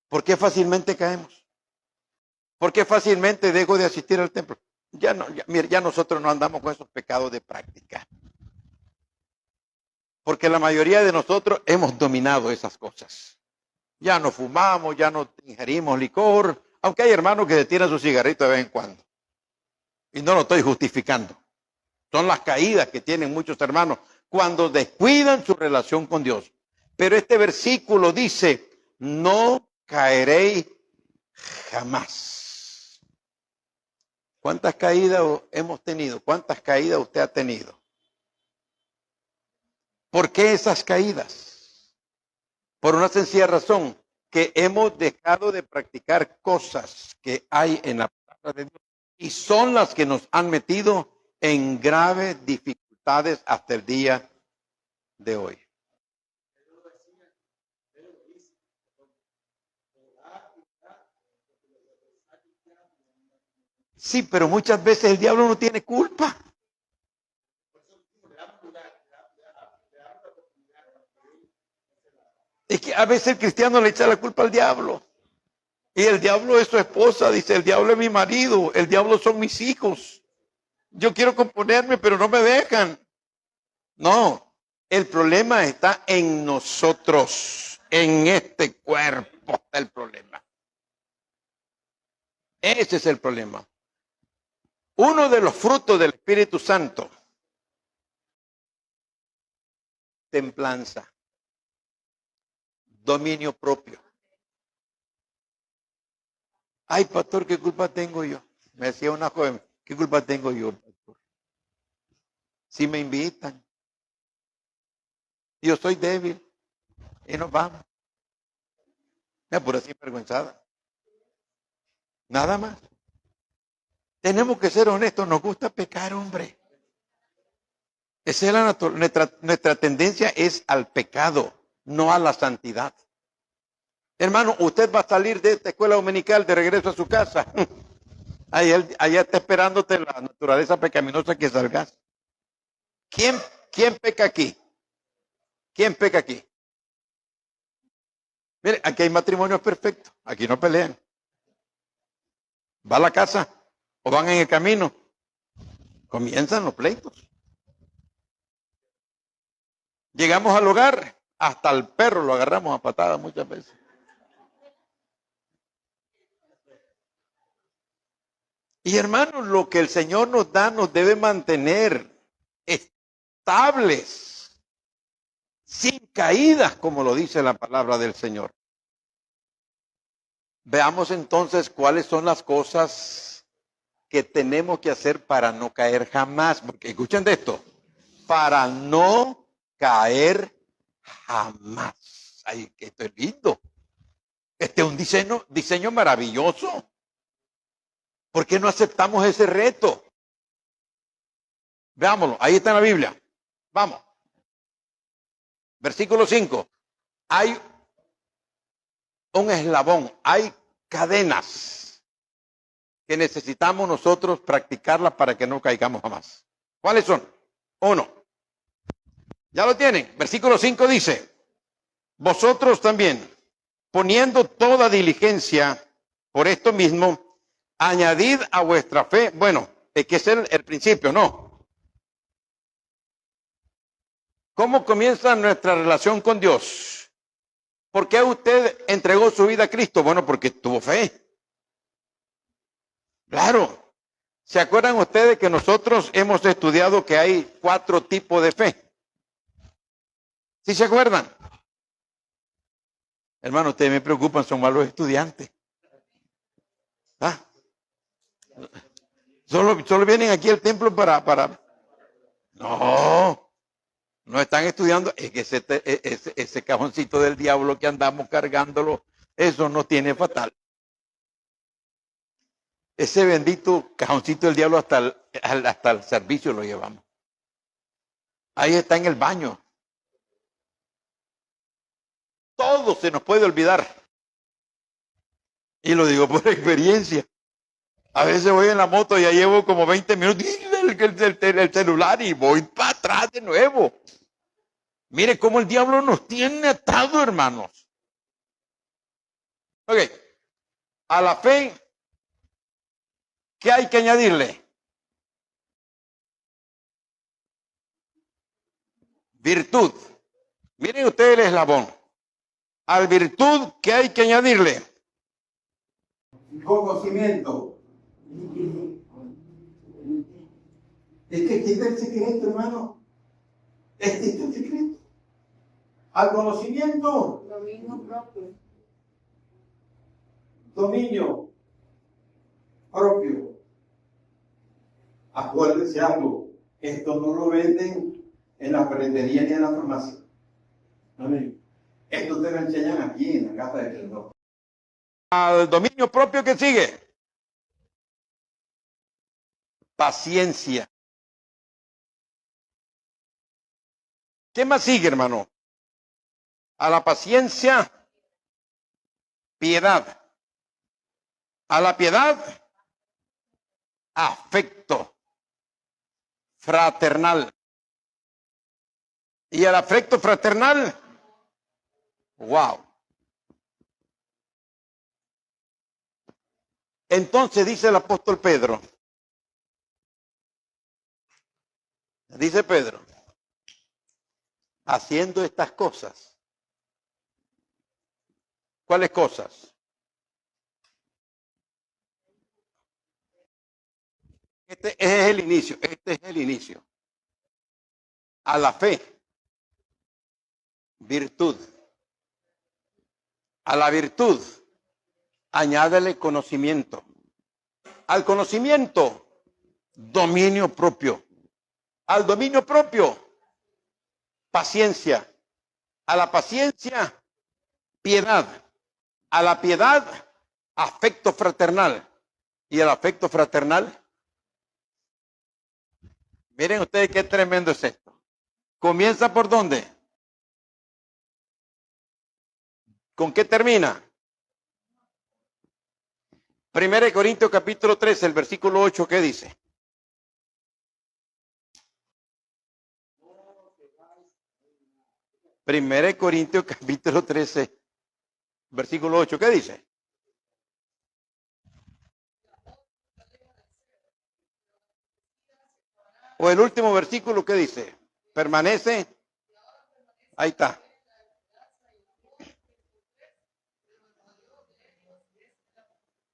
¿Por qué fácilmente caemos? ¿Por qué fácilmente dejo de asistir al templo? Mira, ya nosotros no andamos con esos pecados de práctica. Porque la mayoría de nosotros hemos dominado esas cosas. Ya no fumamos, ya no ingerimos licor, aunque hay hermanos que se tiran su cigarrito de vez en cuando. Y no lo estoy justificando. Son las caídas que tienen muchos hermanos cuando descuidan su relación con Dios. Pero este versículo dice, no caeréis jamás. ¿Cuántas caídas hemos tenido? ¿Cuántas caídas usted ha tenido? ¿Por qué esas caídas? Por una sencilla razón, que hemos dejado de practicar cosas que hay en la palabra de Dios y son las que nos han metido en graves dificultades hasta el día de hoy. Sí, pero muchas veces el diablo no tiene culpa. Es que a veces el cristiano le echa la culpa al diablo. Y el diablo es su esposa, dice, el diablo es mi marido, el diablo son mis hijos. Yo quiero componerme, pero no me dejan. No, el problema está en nosotros, en este cuerpo está el problema. Ese es el problema. Uno de los frutos del Espíritu Santo, templanza, dominio propio. Ay, pastor, ¿qué culpa tengo yo? Me decía una joven, ¿qué culpa tengo yo, pastor? Si me invitan, yo soy débil y nos vamos. Me pura sinvergüenzada. Nada más. Tenemos que ser honestos, nos gusta pecar, hombre. Esa es nuestra tendencia es al pecado, no a la santidad. Hermano, usted va a salir de esta escuela dominical de regreso a su casa. Allá está esperándote la naturaleza pecaminosa que salgas. ¿Quién peca aquí? ¿Quién peca aquí? Mire, aquí hay matrimonios perfectos. Aquí no pelean. Va a la casa o van en el camino. Comienzan los pleitos. Llegamos al hogar, hasta el perro lo agarramos a patadas muchas veces. Y hermanos, lo que el Señor nos da nos debe mantener estables, sin caídas, como lo dice la palabra del Señor. Veamos entonces cuáles son las cosas que tenemos que hacer para no caer jamás. Porque escuchen de esto, para no caer jamás. Ay, esto es lindo. Este es un diseño maravilloso. ¿Por qué no aceptamos ese reto? Veámoslo, ahí está en la Biblia. Vamos. Versículo 5. Hay un eslabón, hay cadenas que necesitamos nosotros practicarlas para que no caigamos jamás. ¿Cuáles son? 1. ¿Ya lo tienen? Versículo 5 dice, vosotros también, poniendo toda diligencia por esto mismo, añadid a vuestra fe, bueno, es que es el principio, ¿no? ¿Cómo comienza nuestra relación con Dios? ¿Por qué usted entregó su vida a Cristo? Bueno, porque tuvo fe. Claro. ¿Se acuerdan ustedes que nosotros hemos estudiado que hay 4 tipos de fe? ¿Sí se acuerdan? Hermano, ustedes me preocupan, son malos estudiantes. ¿Ah? Solo vienen aquí al templo para... No están estudiando. Es que ese cajoncito del diablo que andamos cargándolo, eso nos tiene fatal. Ese bendito cajoncito del diablo hasta el servicio lo llevamos. Ahí está en el baño. Todo se nos puede olvidar. Y lo digo por experiencia. A veces voy en la moto y ya llevo como 20 minutos el celular y voy para atrás de nuevo. Mire cómo el diablo nos tiene atado, hermanos. Ok. A la fe, ¿qué hay que añadirle? Virtud. Miren ustedes el eslabón. Al virtud, ¿qué hay que añadirle? Conocimiento. Es que aquí está el secreto, hermano. Este está el secreto. Al conocimiento. Dominio propio. Dominio propio. Acuérdense algo. Esto no lo venden en la ferretería ni en la farmacia. Amén. Esto te lo enseñan aquí en la casa del Señor. Al dominio propio, ¿qué sigue? Paciencia. ¿Qué más sigue, hermano? A la paciencia, piedad. A la piedad, afecto fraternal. Y al afecto fraternal, wow. Entonces dice el apóstol Pedro, dice Pedro, haciendo estas cosas. ¿Cuáles cosas? Este es el inicio, este es el inicio. A la fe, virtud. A la virtud, añádele conocimiento. Al conocimiento, dominio propio. Al dominio propio, paciencia. A la paciencia, piedad. A la piedad, afecto fraternal. Y al afecto fraternal, miren ustedes qué tremendo es esto. ¿Comienza por dónde? ¿Con qué termina? 1 Corintios capítulo 13, el versículo 8, ¿qué dice? Primera Corintios capítulo 13, versículo 8, ¿qué dice? O el último versículo, ¿qué dice? Permanece. Ahí está.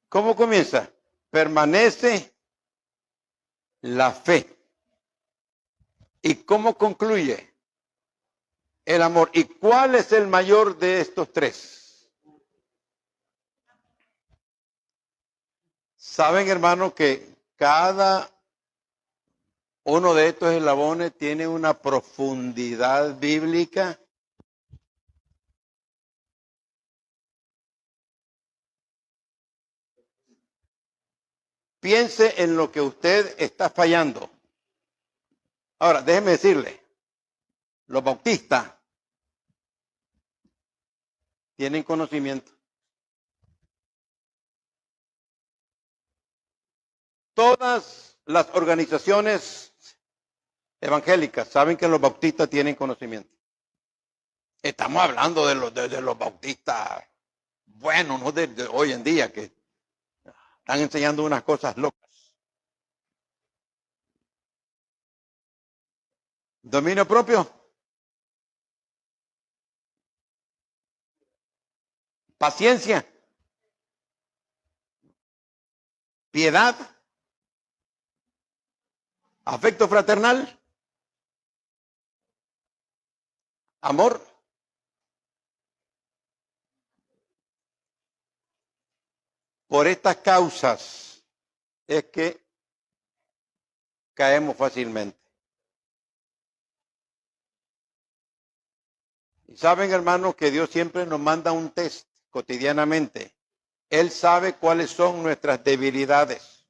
¿Cómo comienza? Permanece la fe. ¿Y cómo concluye? El amor. ¿Y cuál es el mayor de estos tres? Saben, hermano, que cada uno de estos eslabones tiene una profundidad bíblica. Piense en lo que usted está fallando. Ahora, déjeme decirle, los bautistas tienen conocimiento. Todas las organizaciones evangélicas saben que los bautistas tienen conocimiento. Estamos hablando de los bautistas buenos, no de hoy en día, que están enseñando unas cosas locas. Dominio propio. Paciencia. Piedad. Afecto fraternal. Amor. Por estas causas es que caemos fácilmente. Y saben, hermanos, que Dios siempre nos manda un test cotidianamente. Él sabe cuáles son nuestras debilidades.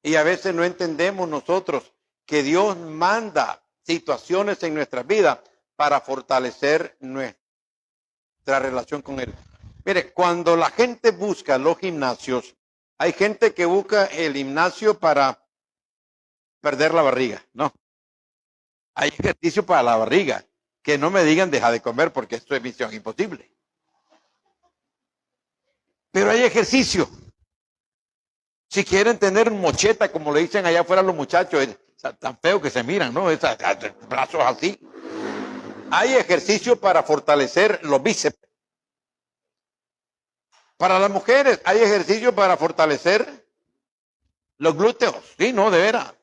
Y a veces no entendemos nosotros que Dios manda situaciones en nuestras vidas para fortalecer nuestra relación con Él. Mire, cuando la gente busca los gimnasios, hay gente que busca el gimnasio para perder la barriga, ¿no? Hay ejercicio para la barriga. Que no me digan deja de comer porque esto es misión imposible. Pero hay ejercicio. Si quieren tener mocheta, como le dicen allá afuera los muchachos, tan feo que se miran, ¿no? Brazos así. hay ejercicio para fortalecer los bíceps. Para las mujeres hay ejercicio para fortalecer los glúteos. Sí, no, de veras.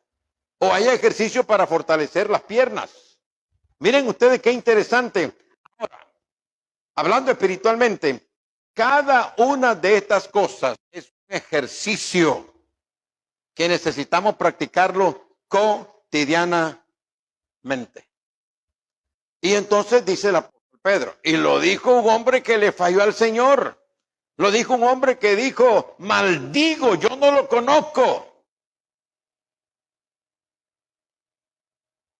O hay ejercicio para fortalecer las piernas. Miren ustedes qué interesante. Ahora, hablando espiritualmente, cada una de estas cosas es un ejercicio que necesitamos practicarlo cotidianamente. Y entonces dice el apóstol Pedro, y lo dijo un hombre que le falló al Señor. Lo dijo un hombre que dijo, maldigo, yo no lo conozco.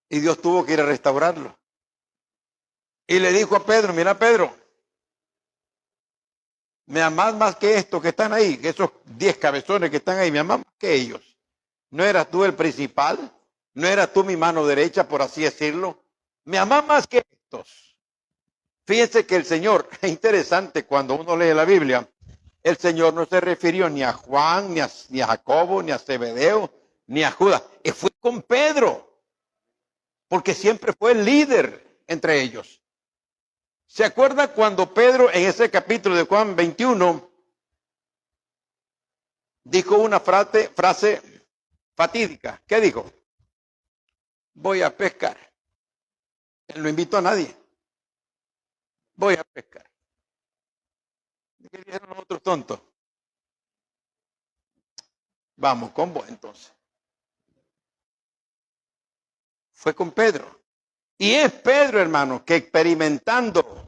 Y Dios tuvo que ir a restaurarlo. Y le dijo a Pedro, mira Pedro, me amás más que estos que están ahí, que esos 10 cabezones que están ahí, me amás más que ellos. ¿No eras tú el principal? ¿No eras tú mi mano derecha, por así decirlo? Me amás más que estos. Fíjense que el Señor, es interesante cuando uno lee la Biblia, el Señor no se refirió ni a Juan, ni a Jacobo, ni a Zebedeo, ni a Judas. Y fue con Pedro, porque siempre fue el líder entre ellos. ¿Se acuerda cuando Pedro en ese capítulo de Juan 21 dijo una frase fatídica? ¿Qué dijo? Voy a pescar. Él no invitó a nadie. Voy a pescar. ¿Qué dijeron los otros tontos? Vamos con vos entonces. Fue con Pedro. Y es Pedro, hermano, que experimentando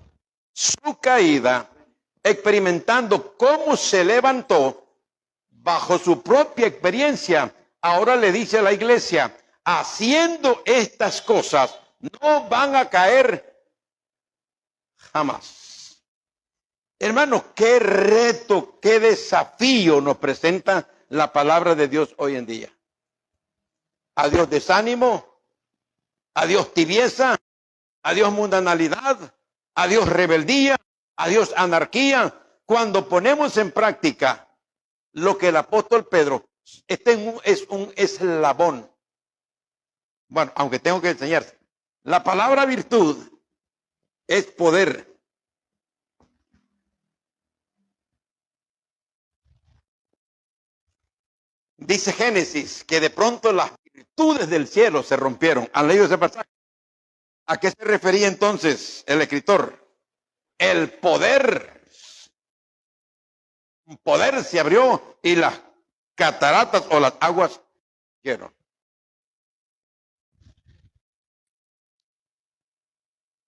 su caída, experimentando cómo se levantó bajo su propia experiencia, ahora le dice a la iglesia, haciendo estas cosas, no van a caer jamás. Hermanos, qué reto, qué desafío nos presenta la palabra de Dios hoy en día. Adiós desánimo, adiós tibieza, adiós mundanalidad, adiós rebeldía, adiós anarquía. Cuando ponemos en práctica lo que el apóstol Pedro, es un eslabón. Bueno, aunque tengo que enseñarse. La palabra virtud es poder. Dice Génesis que de pronto las virtudes del cielo se rompieron. ¿Han leído ese pasaje? ¿A qué se refería entonces el escritor? El poder. Un poder se abrió y las cataratas o las aguas cayeron.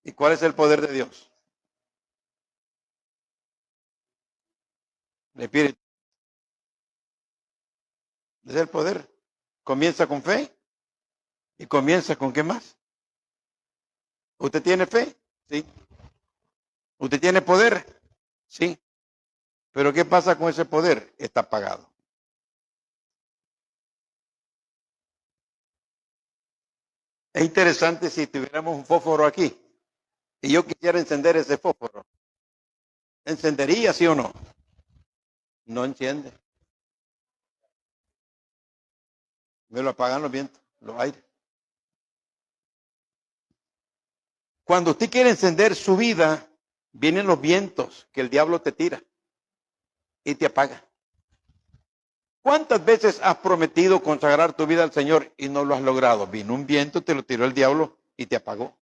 ¿Y cuál es el poder de Dios? El Espíritu. Es el poder. Comienza con fe y comienza con ¿qué más? ¿Usted tiene fe? Sí. ¿Usted tiene poder? Sí. Pero ¿qué pasa con ese poder? Está apagado. Es interesante si tuviéramos un fósforo aquí y yo quisiera encender ese fósforo. ¿Encendería, sí o no? No enciende. Me lo apagan los vientos, los aires. Cuando usted quiere encender su vida, vienen los vientos que el diablo te tira y te apaga. ¿Cuántas veces has prometido consagrar tu vida al Señor y no lo has logrado? Vino un viento, te lo tiró el diablo y te apagó.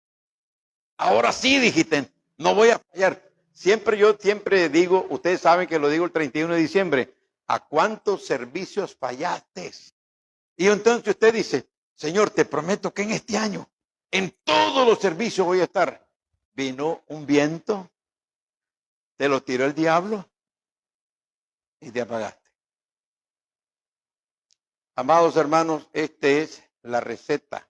Ahora sí dijiste, no voy a fallar. Yo siempre digo, ustedes saben que lo digo el 31 de diciembre, ¿a cuántos servicios fallaste? Y entonces usted dice, Señor, te prometo que en este año, en todos los servicios voy a estar. Vino un viento, te lo tiró el diablo y te apagaste. Amados hermanos, esta es la receta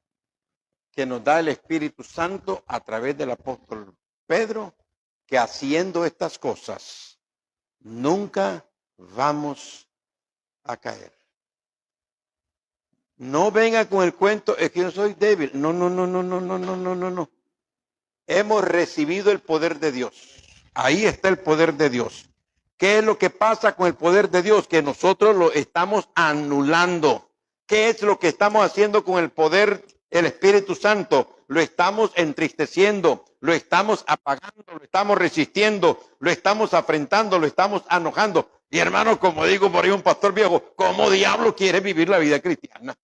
que nos da el Espíritu Santo a través del apóstol Pedro, que haciendo estas cosas nunca vamos a caer. No venga con el cuento, es que yo soy débil. No. Hemos recibido el poder de Dios. Ahí está el poder de Dios. ¿Qué es lo que pasa con el poder de Dios? Que nosotros lo estamos anulando. ¿Qué es lo que estamos haciendo con el poder, el Espíritu Santo? Lo estamos entristeciendo, lo estamos apagando, lo estamos resistiendo, lo estamos afrentando, lo estamos enojando. Y hermano, como digo por ahí un pastor viejo, ¿cómo diablo quiere vivir la vida cristiana?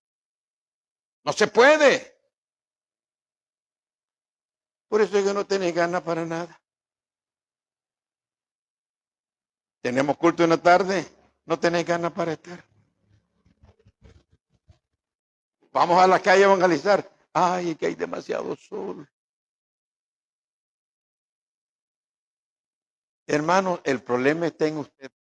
No se puede. Por eso es que no tenés ganas para nada. Tenemos culto en la tarde, no tenés ganas para estar. Vamos a la calle a evangelizar. Ay, que hay demasiado sol. Hermano, el problema está en usted.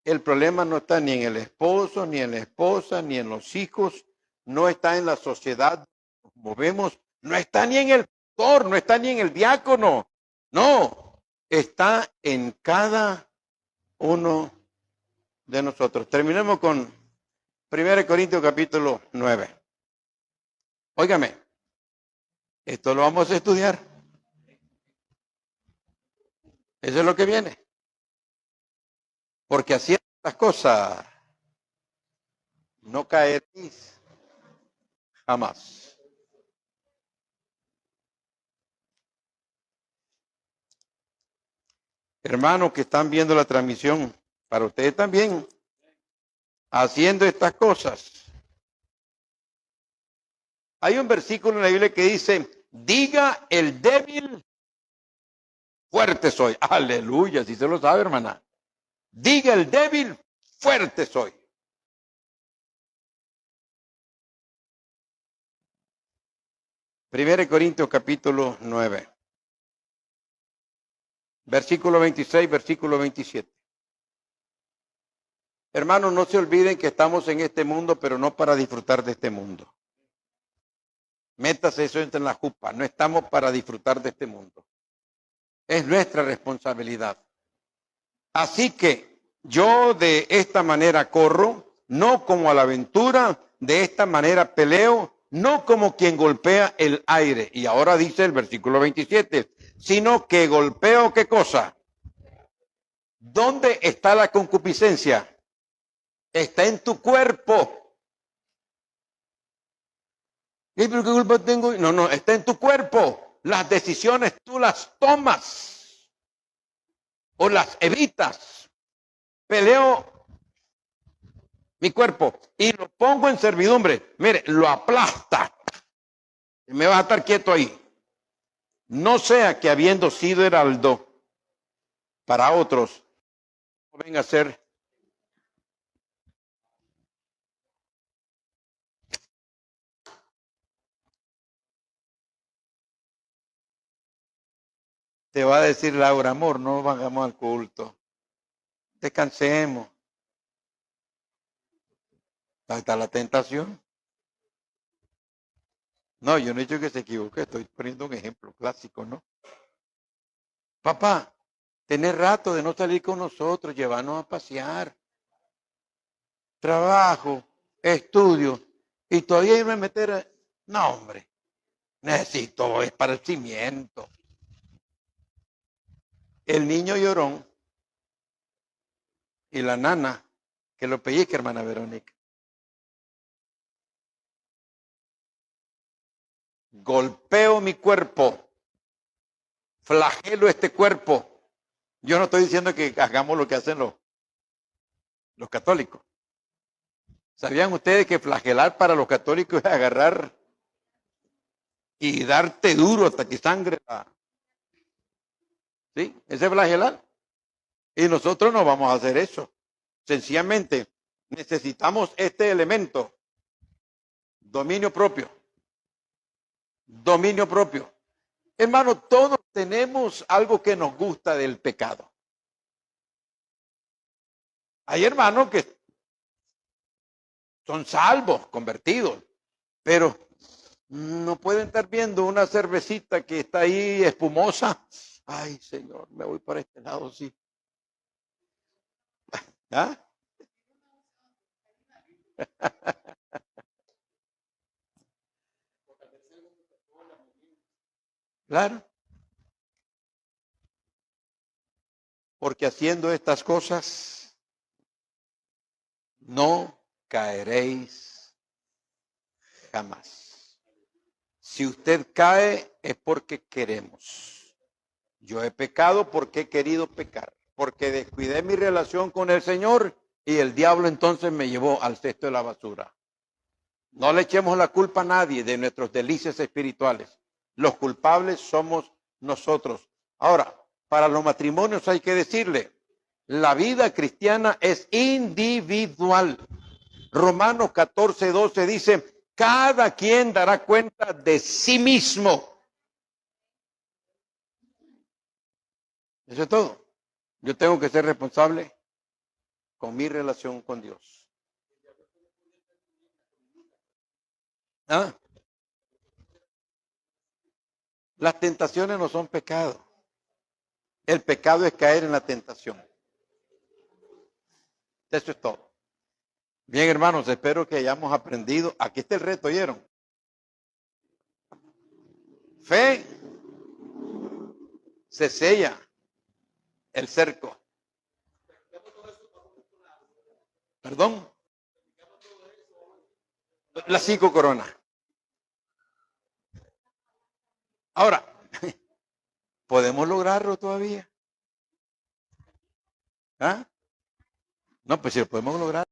El problema no está ni en el esposo, ni en la esposa, ni en los hijos. No está en la sociedad. Nos movemos. No está ni en el pastor, no está ni en el diácono. No, está en cada uno de nosotros. Terminemos con 1 Corintios capítulo 9. Óigame, esto lo vamos a estudiar. Eso es lo que viene. Porque haciendo estas cosas no caeréis jamás. Hermanos que están viendo la transmisión, para ustedes también, haciendo estas cosas. Hay un versículo en la Biblia que dice, diga el débil, fuerte soy. Aleluya, si se lo sabe, hermana. Diga el débil, fuerte soy. Primero Corintios capítulo 9. Versículo 26, versículo 27. Hermanos, no se olviden que estamos en este mundo, pero no para disfrutar de este mundo. Métase eso en la jupa. No estamos para disfrutar de este mundo. Es nuestra responsabilidad. Así que yo de esta manera corro, no como a la aventura, de esta manera peleo, no como quien golpea el aire. Y ahora dice el versículo 27, sino que golpeo, ¿qué cosa? ¿Dónde está la concupiscencia? Está en tu cuerpo. ¿Y pero qué culpa tengo? No, está en tu cuerpo. Las decisiones tú las tomas o las evitas. Peleo mi cuerpo y lo pongo en servidumbre. Mire, lo aplasta. Y me vas a estar quieto ahí. No sea que habiendo sido heraldo para otros, venga a ser te va a decir Laura, amor, no vayamos al culto. Descansemos. Ahí está la tentación. No, yo no he dicho que se equivoque, estoy poniendo un ejemplo clásico, ¿no? Papá, tenés rato de no salir con nosotros, llevarnos a pasear. Trabajo, estudio, y todavía irme a meter. No, hombre, necesito esparcimiento. El niño llorón y la nana que lo pellizca, hermana Verónica. Golpeo mi cuerpo, flagelo este cuerpo. Yo no estoy diciendo que hagamos lo que hacen los católicos. ¿Sabían ustedes que flagelar para los católicos es agarrar y darte duro hasta que sangre? ¿Sí? Ese es flagelar. Y nosotros no vamos a hacer eso. Sencillamente necesitamos este elemento. Dominio propio. Dominio propio. Hermano, todos tenemos algo que nos gusta del pecado. Hay hermanos que son salvos, convertidos, pero no pueden estar viendo una cervecita que está ahí espumosa. Ay, Señor, me voy para este lado, sí. ¿Ah? Claro. Porque haciendo estas cosas no caeréis jamás. Si usted cae es porque queremos. Yo he pecado porque he querido pecar, porque descuidé mi relación con el Señor y el diablo entonces me llevó al cesto de la basura. No le echemos la culpa a nadie de nuestros delicias espirituales. Los culpables somos nosotros. Ahora, para los matrimonios hay que decirle, la vida cristiana es individual. Romanos 14:12 dice, cada quien dará cuenta de sí mismo. Eso es todo. Yo tengo que ser responsable con mi relación con Dios. ¿Ah? Las tentaciones no son pecado. El pecado es caer en la tentación. Eso es todo. Bien, hermanos, espero que hayamos aprendido. Aquí está el reto, ¿oyeron? Fe se sella el cerco. ¿Perdón? Las 5 coronas. Ahora, ¿podemos lograrlo todavía? ¿Ah? No, pues si lo podemos lograr.